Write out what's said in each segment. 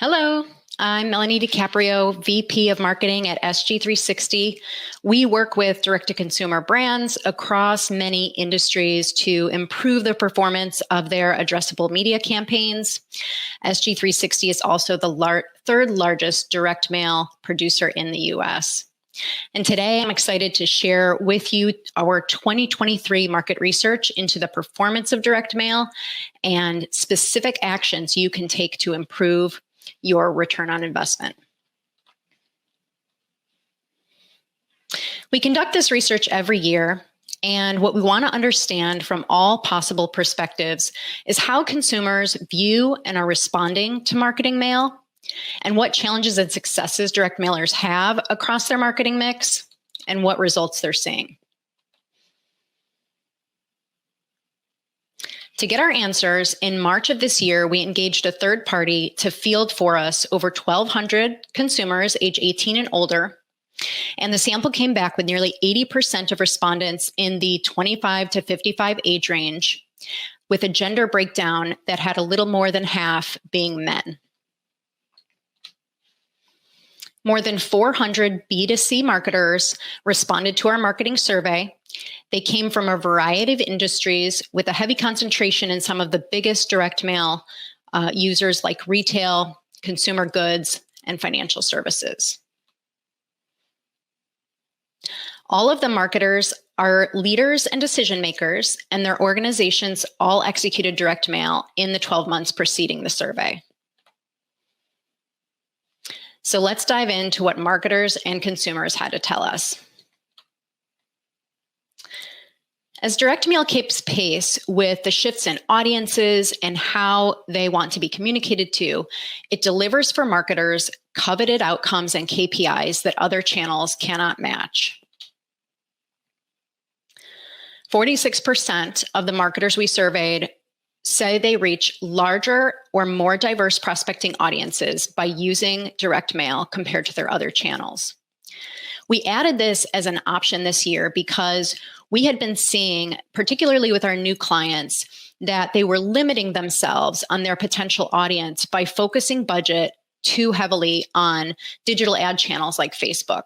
Hello, I'm Melanie Caprio, VP of Marketing at SG360. We work with direct-to-consumer brands across many industries to improve the performance of their addressable media campaigns. SG360 is also the third largest direct mail producer in the US. And today I'm excited to share with you our 2023 market research into the performance of direct mail and specific actions you can take to improve your return on investment. We conduct this research every year, and what we want to understand from all possible perspectives is how consumers view and are responding to marketing mail, and what challenges and successes direct mailers have across their marketing mix, and what results they're seeing. To get our answers, in March of this year, we engaged a third party to field for us over 1,200 consumers age 18 and older. And the sample came back with nearly 80% of respondents in the 25 to 55 age range, with a gender breakdown that had a little more than half being men. More than 400 B2C marketers responded to our marketing survey. They came from a variety of industries with a heavy concentration in some of the biggest direct mail users like retail, consumer goods, and financial services. All of the marketers are leaders and decision makers, and their organizations all executed direct mail in the 12 months preceding the survey. So let's dive into what marketers and consumers had to tell us. As direct mail keeps pace with the shifts in audiences and how they want to be communicated to, it delivers for marketers coveted outcomes and KPIs that other channels cannot match. 46% of the marketers we surveyed say they reach larger or more diverse prospecting audiences by using direct mail compared to their other channels. We added this as an option this year because we had been seeing, particularly with our new clients, that they were limiting themselves on their potential audience by focusing budget too heavily on digital ad channels like Facebook.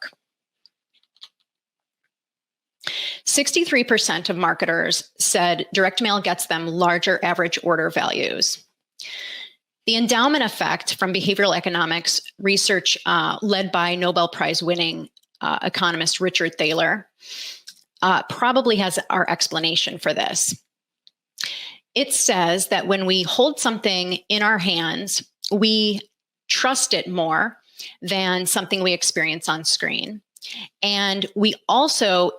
63% of marketers said direct mail gets them larger average order values. The endowment effect from behavioral economics research led by Nobel Prize winning economist Richard Thaler probably has our explanation for this. It says that when we hold something in our hands, we trust it more than something we experience on screen. And we also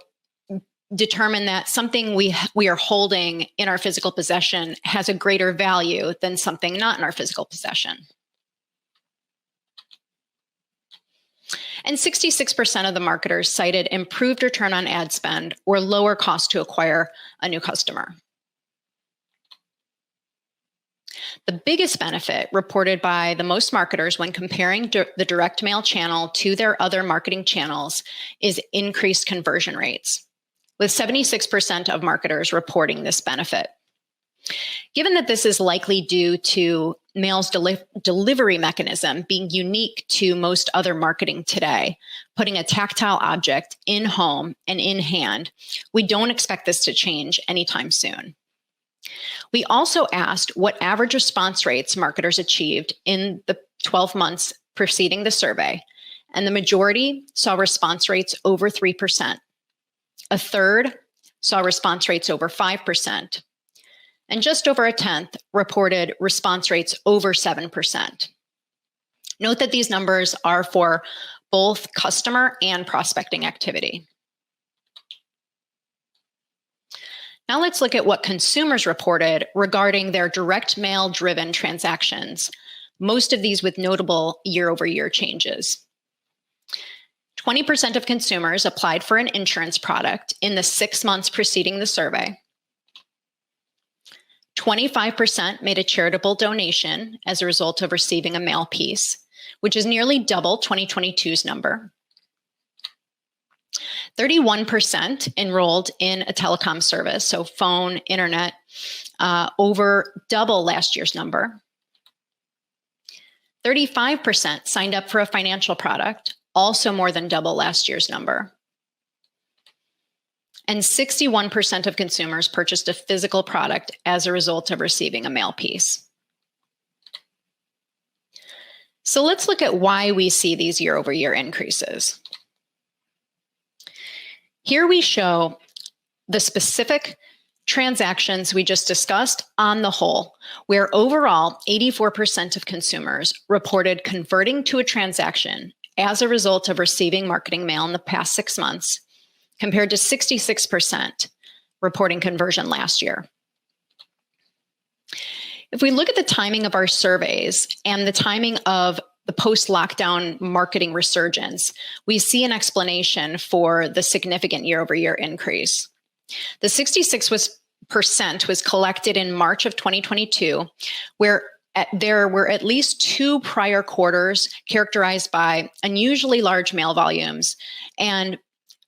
determine that something we are holding in our physical possession has a greater value than something not in our physical possession. And 66% of the marketers cited improved return on ad spend or lower cost to acquire a new customer. The biggest benefit reported by the most marketers when comparing the direct mail channel to their other marketing channels is increased conversion rates, with 76% of marketers reporting this benefit. Given that this is likely due to mail's delivery mechanism being unique to most other marketing today, putting a tactile object in home and in hand, we don't expect this to change anytime soon. We also asked what average response rates marketers achieved in the 12 months preceding the survey, and the majority saw response rates over 3%. A third saw response rates over 5%. And just over a tenth reported response rates over 7%. Note that these numbers are for both customer and prospecting activity. Now let's look at what consumers reported regarding their direct mail-driven transactions, most of these with notable year-over-year changes. 20% of consumers applied for an insurance product in the 6 months preceding the survey. 25% made a charitable donation as a result of receiving a mail piece, which is nearly double 2022's number. 31% enrolled in a telecom service, so phone, internet, over double last year's number. 35% signed up for a financial product, also more than double last year's number. And 61% of consumers purchased a physical product as a result of receiving a mail piece. So let's look at why we see these year-over-year increases. Here we show the specific transactions we just discussed on the whole, where overall 84% of consumers reported converting to a transaction as a result of receiving marketing mail in the past 6 months, compared to 66% reporting conversion last year. If we look at the timing of our surveys and the timing of the post-lockdown marketing resurgence, we see an explanation for the significant year-over-year increase. The 66% was collected in March of 2022, where there were at least 2 prior quarters characterized by unusually large mail volumes, and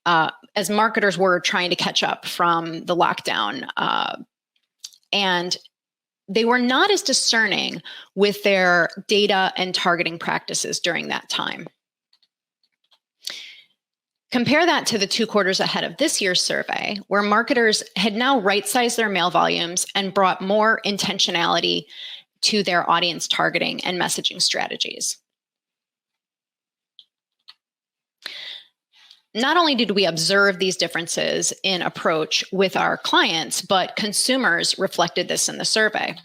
as marketers were trying to catch up from the lockdown, and they were not as discerning with their data and targeting practices during that time. Compare that to the 2 quarters ahead of this year's survey, where marketers had now right-sized their mail volumes and brought more intentionality to their audience targeting and messaging strategies. Not only did we observe these differences in approach with our clients, but consumers reflected this in the survey.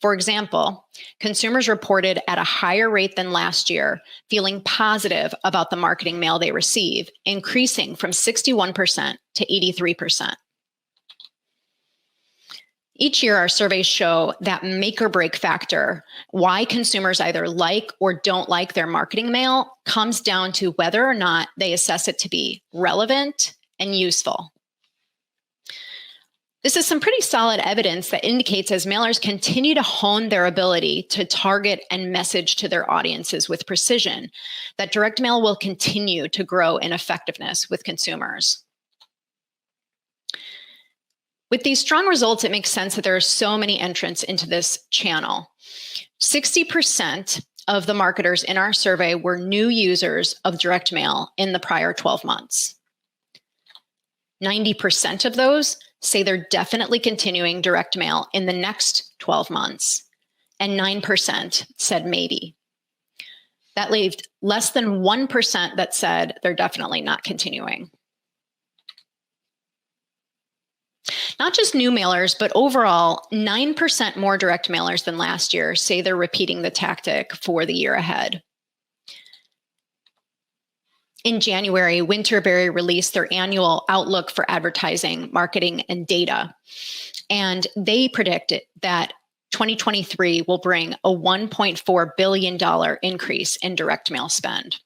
For example, consumers reported at a higher rate than last year, feeling positive about the marketing mail they receive, increasing from 61% to 83%. Each year, our surveys show that make or break factor, why consumers either like or don't like their marketing mail, comes down to whether or not they assess it to be relevant and useful. This is some pretty solid evidence that indicates as mailers continue to hone their ability to target and message to their audiences with precision, that direct mail will continue to grow in effectiveness with consumers. With these strong results, it makes sense that there are so many entrants into this channel. 60% of the marketers in our survey were new users of direct mail in the prior 12 months. 90% of those say they're definitely continuing direct mail in the next 12 months, and 9% said maybe. That left less than 1% that said they're definitely not continuing. Not just new mailers, but overall, 9% more direct mailers than last year say they're repeating the tactic for the year ahead. In January, Winterberry released their annual outlook for advertising, marketing, and data. And they predicted that 2023 will bring a $1.4 billion increase in direct mail spend.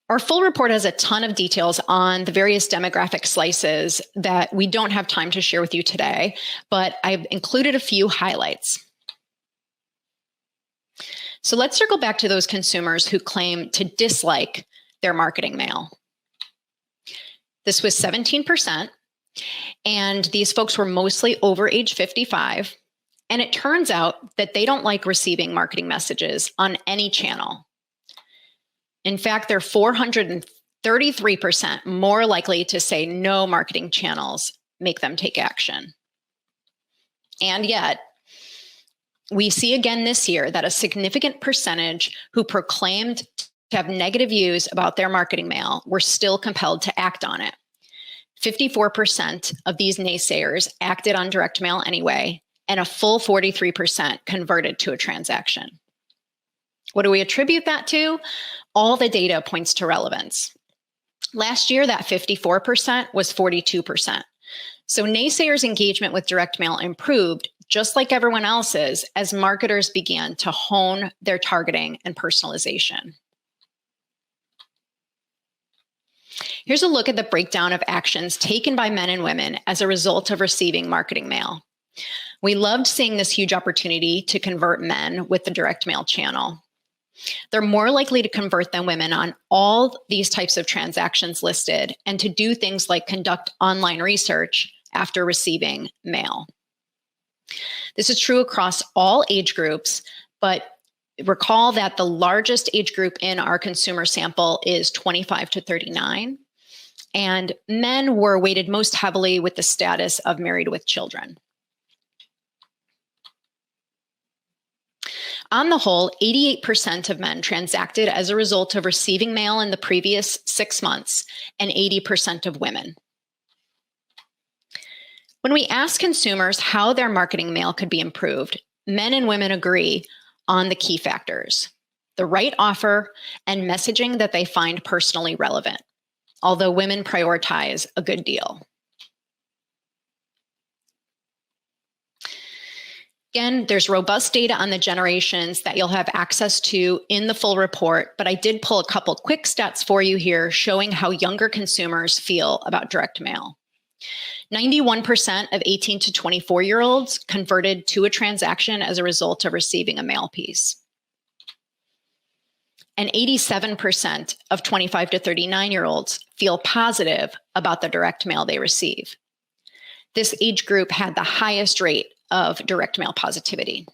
Our full report has a ton of details on the various demographic slices that we don't have time to share with you today, but I've included a few highlights. So let's circle back to those consumers who claim to dislike their marketing mail. This was 17%, and these folks were mostly over age 55, and it turns out that they don't like receiving marketing messages on any channel. In fact, they're 433% more likely to say no marketing channels make them take action. And yet, we see again this year that a significant percentage who proclaimed to have negative views about their marketing mail were still compelled to act on it. 54% of these naysayers acted on direct mail anyway, and a full 43% converted to a transaction. What do we attribute that to? All the data points to relevance. Last year, that 54% was 42%. So naysayers' engagement with direct mail improved, just like everyone else's, as marketers began to hone their targeting and personalization. Here's a look at the breakdown of actions taken by men and women as a result of receiving marketing mail. We loved seeing this huge opportunity to convert men with the direct mail channel. They're more likely to convert than women on all these types of transactions listed, and to do things like conduct online research after receiving mail. This is true across all age groups, but recall that the largest age group in our consumer sample is 25 to 39, and men were weighted most heavily with the status of married with children. On the whole, 88% of men transacted as a result of receiving mail in the previous 6 months, and 80% of women. When we ask consumers how their marketing mail could be improved, men and women agree on the key factors: the right offer and messaging that they find personally relevant, although women prioritize a good deal. Again, there's robust data on the generations that you'll have access to in the full report, but I did pull a couple quick stats for you here showing how younger consumers feel about direct mail. 91% of 18 to 24-year-olds converted to a transaction as a result of receiving a mail piece. And 87% of 25 to 39-year-olds feel positive about the direct mail they receive. This age group had the highest rate of direct mail positivity.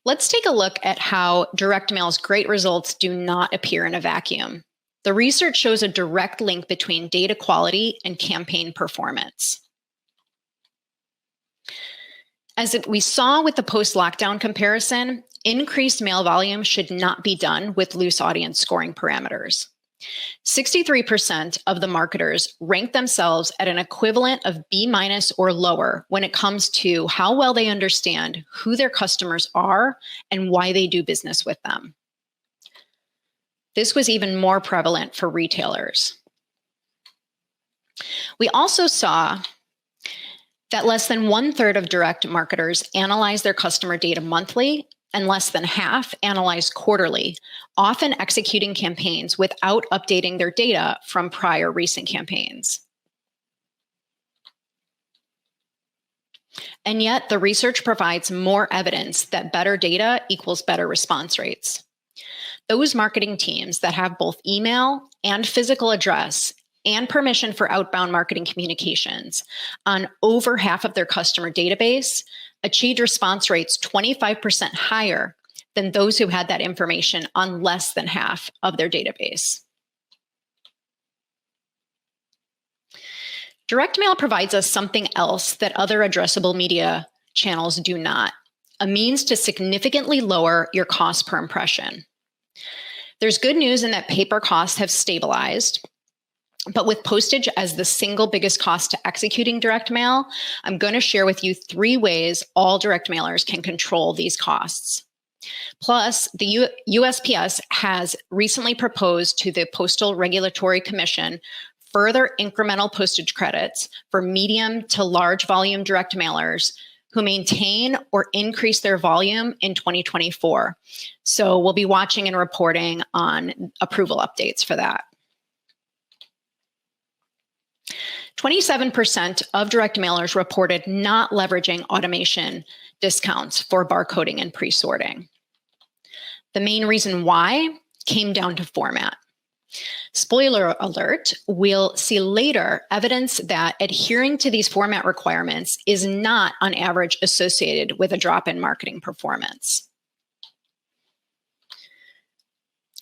Let's take a look at how direct mail's great results do not appear in a vacuum. The research shows a direct link between data quality and campaign performance. As we saw with the post-lockdown comparison, increased mail volume should not be done with loose audience scoring parameters. 63% of the marketers rank themselves at an equivalent of B- or lower when it comes to how well they understand who their customers are and why they do business with them. This was even more prevalent for retailers. We also saw that less than 1/3 of direct marketers analyze their customer data monthly, and less than half analyze quarterly, often executing campaigns without updating their data from prior recent campaigns. And yet, the research provides more evidence that better data equals better response rates. Those marketing teams that have both email and physical address and permission for outbound marketing communications on over half of their customer database achieved response rates 25% higher than those who had that information on less than half of their database. Direct mail provides us something else that other addressable media channels do not: a means to significantly lower your cost per impression. There's good news in that paper costs have stabilized, but with postage as the single biggest cost to executing direct mail, I'm going to share with you 3 ways all direct mailers can control these costs. Plus, the USPS has recently proposed to the Postal Regulatory Commission further incremental postage credits for medium to large volume direct mailers who maintain or increase their volume in 2024. So we'll be watching and reporting on approval updates for that. 27% of direct mailers reported not leveraging automation discounts for barcoding and pre-sorting. The main reason why came down to format. Spoiler alert, we'll see later evidence that adhering to these format requirements is not on average associated with a drop in marketing performance.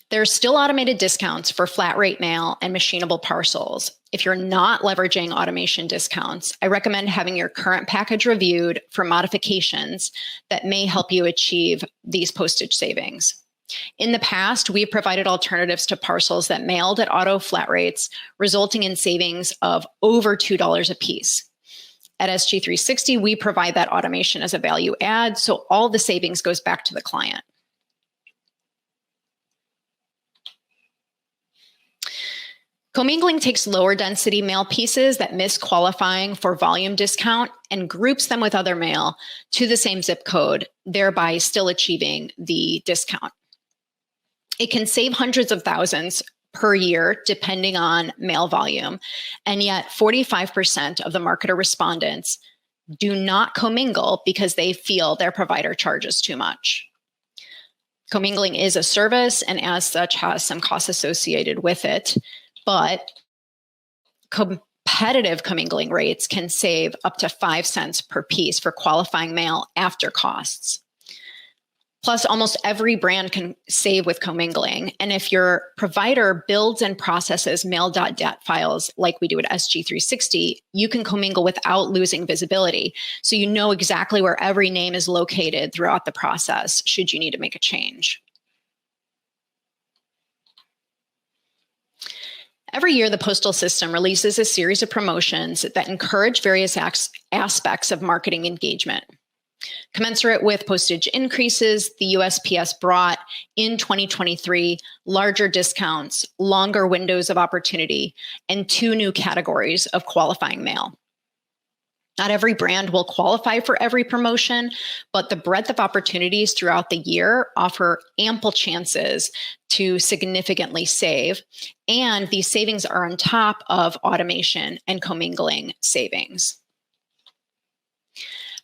There are still automated discounts for flat rate mail and machinable parcels. If you're not leveraging automation discounts, I recommend having your current package reviewed for modifications that may help you achieve these postage savings. In the past, we provided alternatives to parcels that mailed at auto flat rates, resulting in savings of over $2 a piece. At SG360, we provide that automation as a value add, so all the savings goes back to the client. Commingling takes lower density mail pieces that miss qualifying for volume discount and groups them with other mail to the same zip code, thereby still achieving the discount. It can save hundreds of thousands per year, depending on mail volume, and yet 45% of the marketer respondents do not commingle because they feel their provider charges too much. Commingling is a service and as such has some costs associated with it. But Competitive commingling rates can save up to 5 cents per piece for qualifying mail after costs. Plus, almost every brand can save with commingling. And if your provider builds and processes mail.dat files like we do at SG360, you can commingle without losing visibility. So you know exactly where every name is located throughout the process, should you need to make a change. Every year, the postal system releases a series of promotions that encourage various aspects of marketing engagement. Commensurate with postage increases, the USPS brought in 2023 larger discounts, longer windows of opportunity, and 2 new categories of qualifying mail. Not every brand will qualify for every promotion, but the breadth of opportunities throughout the year offer ample chances to significantly save. And these savings are on top of automation and commingling savings.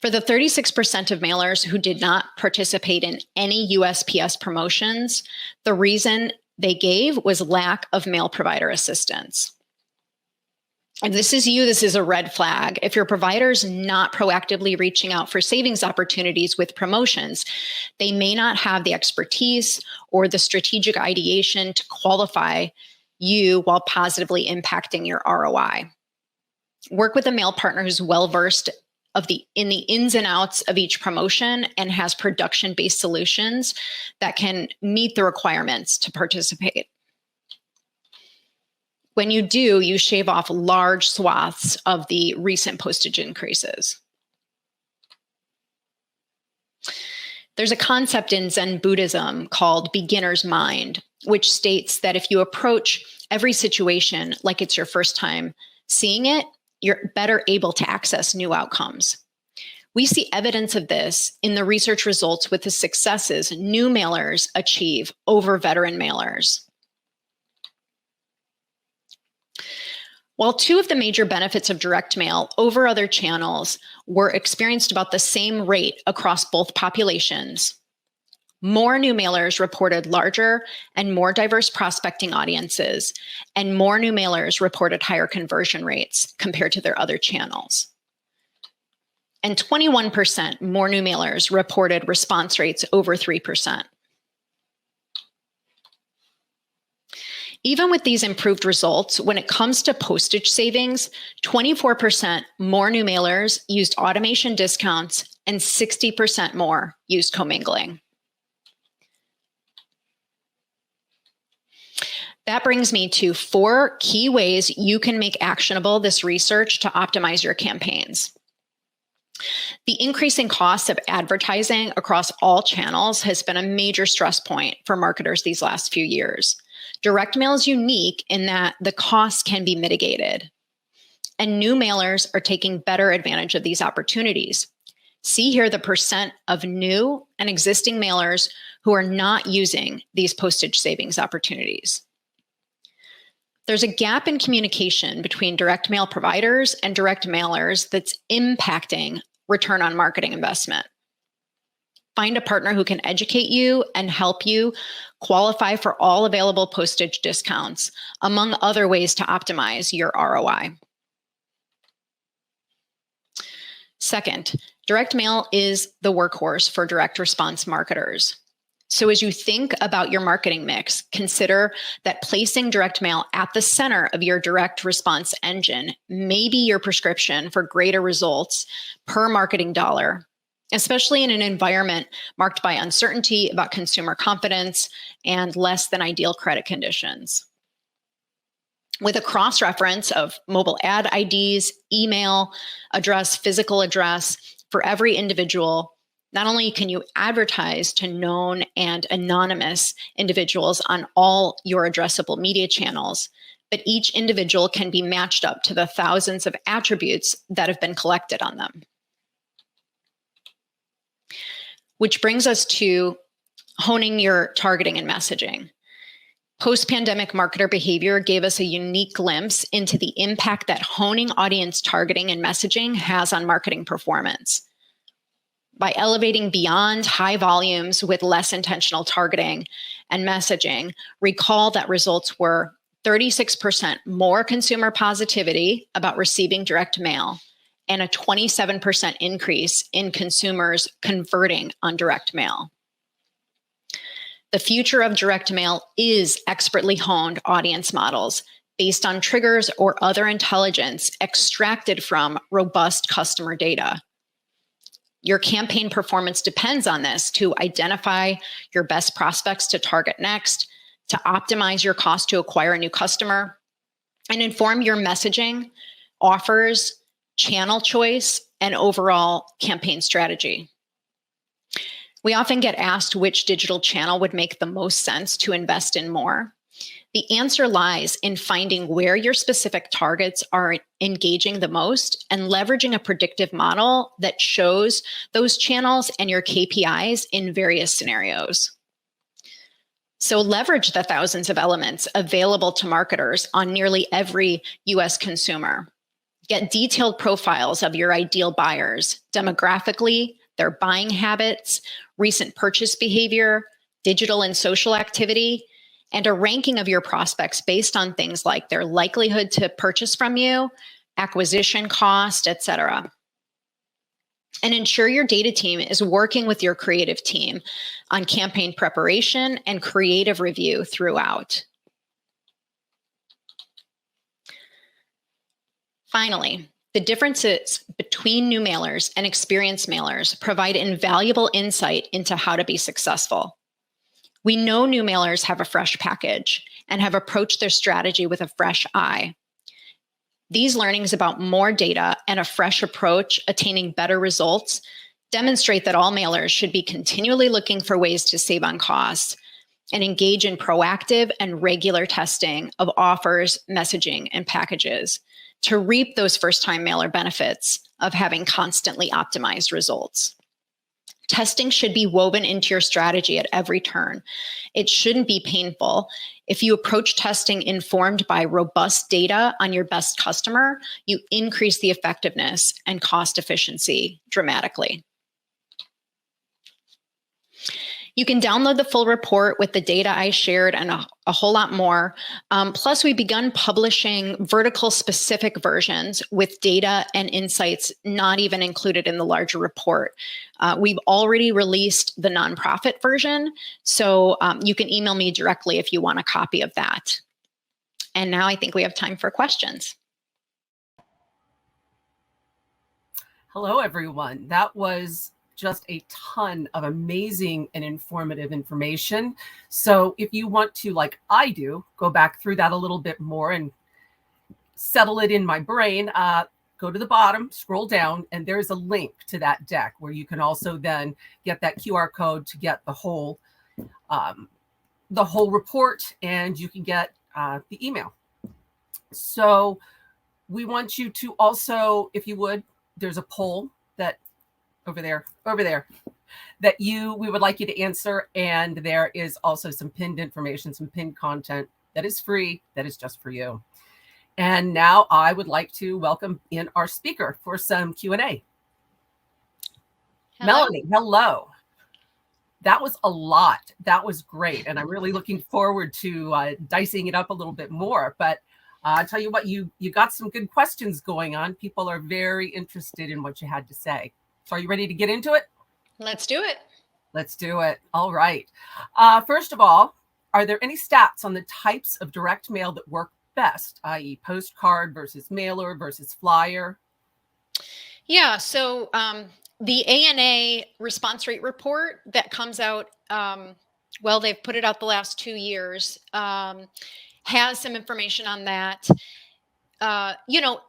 For the 36% of mailers who did not participate in any USPS promotions, the reason they gave was lack of mail provider assistance. If this is you, this is a red flag. If your provider's not proactively reaching out for savings opportunities with promotions, they may not have the expertise or the strategic ideation to qualify you while positively impacting your ROI. Work with a mail partner who's well-versed in the ins and outs of each promotion and has production-based solutions that can meet the requirements to participate. When you do, you shave off large swaths of the recent postage increases. There's a concept in Zen Buddhism called beginner's mind, which states that if you approach every situation like it's your first time seeing it, you're better able to access new outcomes. We see evidence of this in the research results with the successes new mailers achieve over veteran mailers. While 2 of the major benefits of direct mail over other channels were experienced about the same rate across both populations, more new mailers reported larger and more diverse prospecting audiences, and more new mailers reported higher conversion rates compared to their other channels. And 21% more new mailers reported response rates over 3%. Even with these improved results, when it comes to postage savings, 24% more new mailers used automation discounts and 60% more used commingling. That brings me to 4 key ways you can make actionable this research to optimize your campaigns. The increasing cost of advertising across all channels has been a major stress point for marketers these last few years. Direct mail is unique in that the costs can be mitigated, and new mailers are taking better advantage of these opportunities. See here the percent of new and existing mailers who are not using these postage savings opportunities. There's a gap in communication between direct mail providers and direct mailers that's impacting return on marketing investment. Find a partner who can educate you and help you qualify for all available postage discounts, among other ways to optimize your ROI. Second, direct mail is the workhorse for direct response marketers. So as you think about your marketing mix, consider that placing direct mail at the center of your direct response engine may be your prescription for greater results per marketing dollar, especially in an environment marked by uncertainty about consumer confidence and less than ideal credit conditions. With a cross-reference of mobile ad IDs, email address, physical address for every individual, not only can you advertise to known and anonymous individuals on all your addressable media channels, but each individual can be matched up to the thousands of attributes that have been collected on them. Which brings us to honing your targeting and messaging. Post-pandemic marketer behavior gave us a unique glimpse into the impact that honing audience targeting and messaging has on marketing performance. By elevating beyond high volumes with less intentional targeting and messaging, recall that results were 36% more consumer positivity about receiving direct mail, and a 27% increase in consumers converting on direct mail. The future of direct mail is expertly honed audience models based on triggers or other intelligence extracted from robust customer data. Your campaign performance depends on this to identify your best prospects to target next, to optimize your cost to acquire a new customer, and inform your messaging, offers, channel choice, and overall campaign strategy. We often get asked which digital channel would make the most sense to invest in more. The answer lies in finding where your specific targets are engaging the most and leveraging a predictive model that shows those channels and your KPIs in various scenarios. So leverage the thousands of elements available to marketers on nearly every US consumer. Get detailed profiles of your ideal buyers, demographically, their buying habits, recent purchase behavior, digital and social activity, and a ranking of your prospects based on things like their likelihood to purchase from you, acquisition cost, etc. And ensure your data team is working with your creative team on campaign preparation and creative review throughout. Finally, the differences between new mailers and experienced mailers provide invaluable insight into how to be successful. We know new mailers have a fresh package and have approached their strategy with a fresh eye. These learnings about more data and a fresh approach attaining better results demonstrate that all mailers should be continually looking for ways to save on costs and engage in proactive and regular testing of offers, messaging, and packages to reap those first-time mailer benefits of having constantly optimized results. Testing should be woven into your strategy at every turn. It shouldn't be painful. If you approach testing informed by robust data on your best customer, you increase the effectiveness and cost efficiency dramatically. You can download the full report with the data I shared and a whole lot more. Plus, we've begun publishing vertical specific versions with data and insights not even included in the larger report. We've already released the nonprofit version, so you can email me directly if you want a copy of that. And now I think we have time for questions. Hello, everyone. That was just a ton of amazing and informative information. So if you want to, like I do, go back through that a little bit more and settle it in my brain, go to the bottom, scroll down, and there's a link to that deck where you can also then get that QR code to get the whole report, and you can get the email. So we want you to also, if you would, there's a poll that over there, that we would like you to answer. And there is also some pinned information, some pinned content that is free, that is just for you. And now I would like to welcome in our speaker for some Q&A. Melanie, hello. That was a lot. That was great. And I'm really looking forward to dicing it up a little bit more. But I'll tell you what, you got some good questions going on. People are very interested in what you had to say. So are you ready to get into it? Let's do it. Let's do it. All right. First of all, are there any stats on the types of direct mail that work best, i.e. postcard versus mailer versus flyer? Yeah, so the ANA response rate report that comes out, well, they've put it out the last 2 years, has some information on that.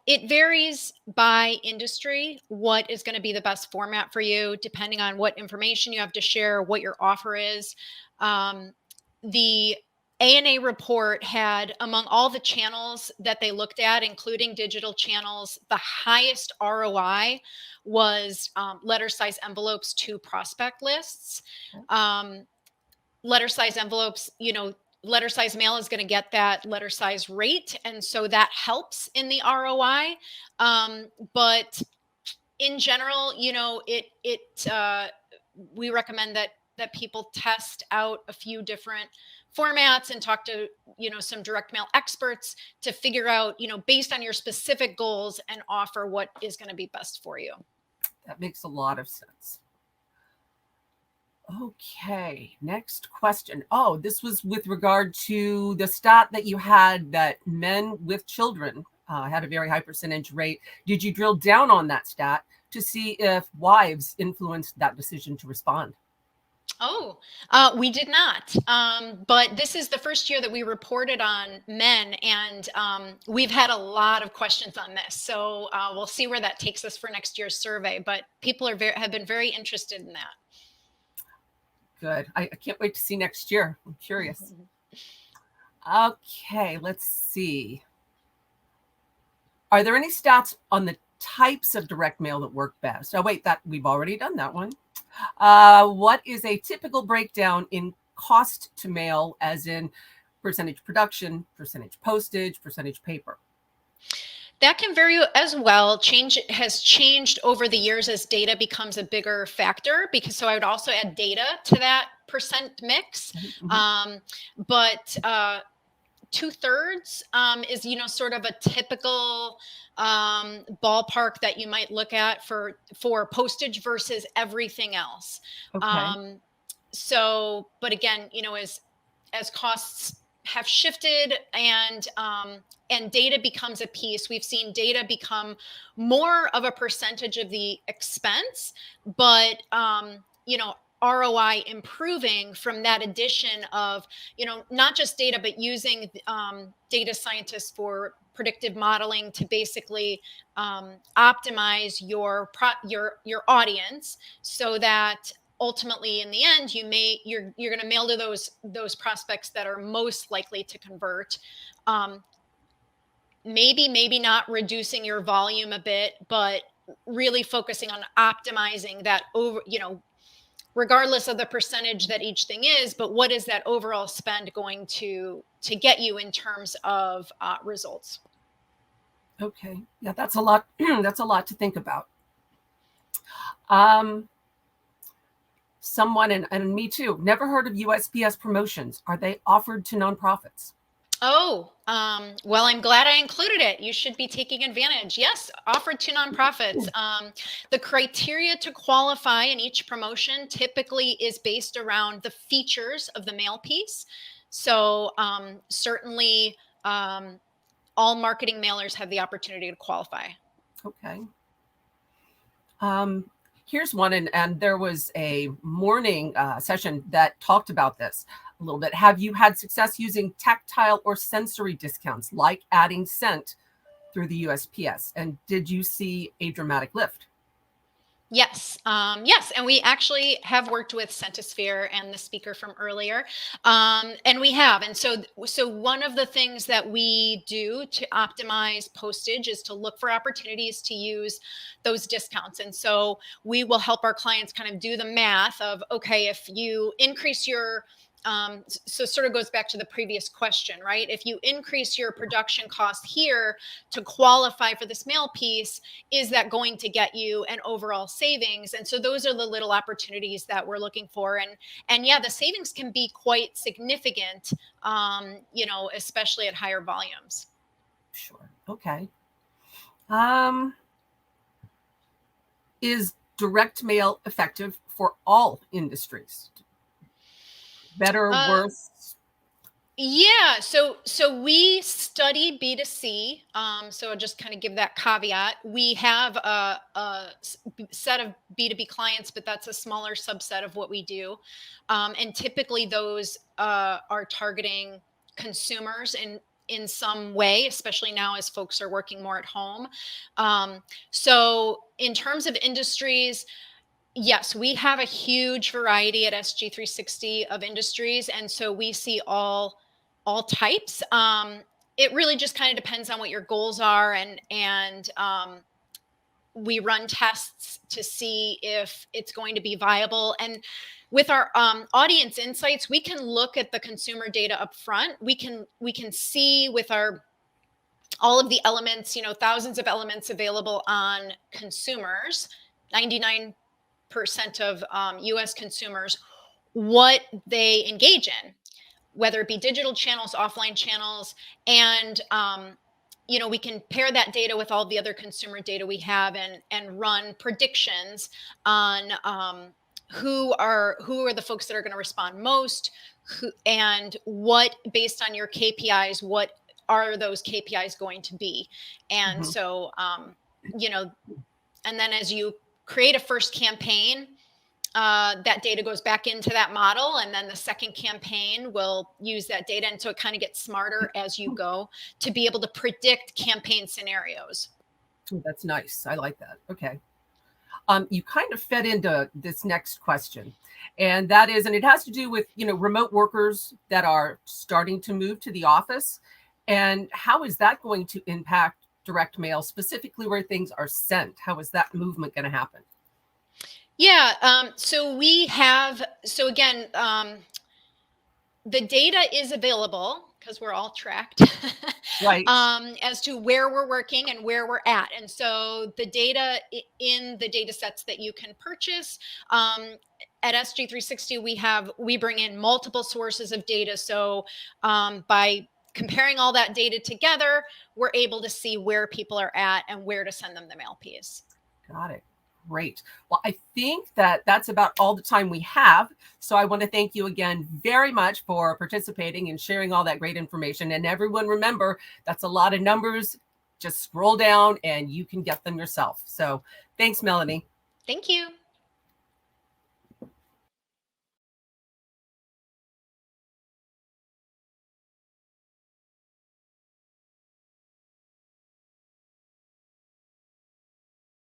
It varies by industry, what is going to be the best format for you, depending on what information you have to share, what your offer is. The ANA report had, among all the channels that they looked at, including digital channels, the highest ROI was letter size envelopes to prospect lists. Letter size envelopes, letter size mail is going to get that letter size rate. And so that helps in the ROI. But in general, we recommend that people test out a few different formats and talk to, some direct mail experts to figure out, based on your specific goals, and offer what is going to be best for you. That makes a lot of sense. Okay, next question. Oh, this was with regard to the stat that you had that men with children had a very high percentage rate. Did you drill down on that stat to see if wives influenced that decision to respond? Oh, we did not. But this is the first year that we reported on men, and we've had a lot of questions on this. So we'll see where that takes us for next year's survey. But people have been very interested in that. Good. I can't wait to see next year. I'm curious. Okay, let's see. Are there any stats on the types of direct mail that work best? Oh, wait, that we've already done that one. What is a typical breakdown in cost to mail, as in percentage production, percentage postage, percentage paper? That can vary as well. Change has changed over the years as data becomes a bigger factor, because so I would also add data to that percent mix. But 2/3 is, sort of a typical ballpark that you might look at for postage versus everything else. Okay. So, but again, as costs have shifted, and data becomes a piece, we've seen data become more of a percentage of the expense, but ROI improving from that addition of, not just data, but using data scientists for predictive modeling to basically optimize your audience, so that ultimately in the end you're going to mail to those prospects that are most likely to convert. Maybe not reducing your volume a bit, but really focusing on optimizing that over, regardless of the percentage that each thing is, but what is that overall spend going to get you in terms of results? Okay. Yeah, that's a lot. That's a lot to think about. Someone, and me too, never heard of USPS promotions. Are they offered to nonprofits? Oh, well, I'm glad I included it. You should be taking advantage. Yes, offered to nonprofits. The criteria to qualify in each promotion typically is based around the features of the mail piece. So certainly all marketing mailers have the opportunity to qualify. Okay. Here's one, and there was a morning session that talked about this a little bit. Have you had success using tactile or sensory discounts, like adding scent through the USPS? And did you see a dramatic lift? Yes, yes, and we actually have worked with Centisphere and the speaker from earlier, and we have. And so one of the things that we do to optimize postage is to look for opportunities to use those discounts. And so we will help our clients kind of do the math of, okay, if you increase your so sort of goes back to the previous question, right? If you increase your production cost here to qualify for this mail piece, is that going to get you an overall savings? And so those are the little opportunities that we're looking for. And yeah, the savings can be quite significant, especially at higher volumes. Sure. Okay. Is direct mail effective for all industries? Better, worse? Yeah, so we study B2C. So I'll just kind of give that caveat. We have a set of B2B clients, but that's a smaller subset of what we do. And typically those are targeting consumers in some way, especially now as folks are working more at home. So in terms of industries, yes, we have a huge variety at SG360 of industries, and so we see all types. It really just kind of depends on what your goals are, and we run tests to see if it's going to be viable. And with our audience insights, we can look at the consumer data up front. We can see with our all of the elements, thousands of elements available on consumers, 99% of US consumers, what they engage in. whether it be digital channels, offline channels, and we can pair that data with all the other consumer data we have and run predictions on who are the folks that are going to respond most, and what, based on your KPIs, what are those KPIs going to be. And so and then as you create a first campaign, that data goes back into that model, and then the second campaign will use that data. And so it kind of gets smarter as you go to be able to predict campaign scenarios. That's nice. I like that. Okay. You kind of fed into this next question, and that is, and it has to do with, remote workers that are starting to move to the office, and how is that going to impact direct mail, specifically where things are sent? How is that movement going to happen? Yeah. So again, the data is available because we're all tracked Right. as to where we're working and where we're at. And so the data in the data sets that you can purchase, at SG360, we bring in multiple sources of data. So by comparing all that data together, we're able to see where people are at and where to send them the mail piece. Got it. Great. Well, I think that's about all the time we have. So I want to thank you again very much for participating and sharing all that great information. And everyone, remember, that's a lot of numbers. Just scroll down and you can get them yourself. So thanks, Melanie. Thank you.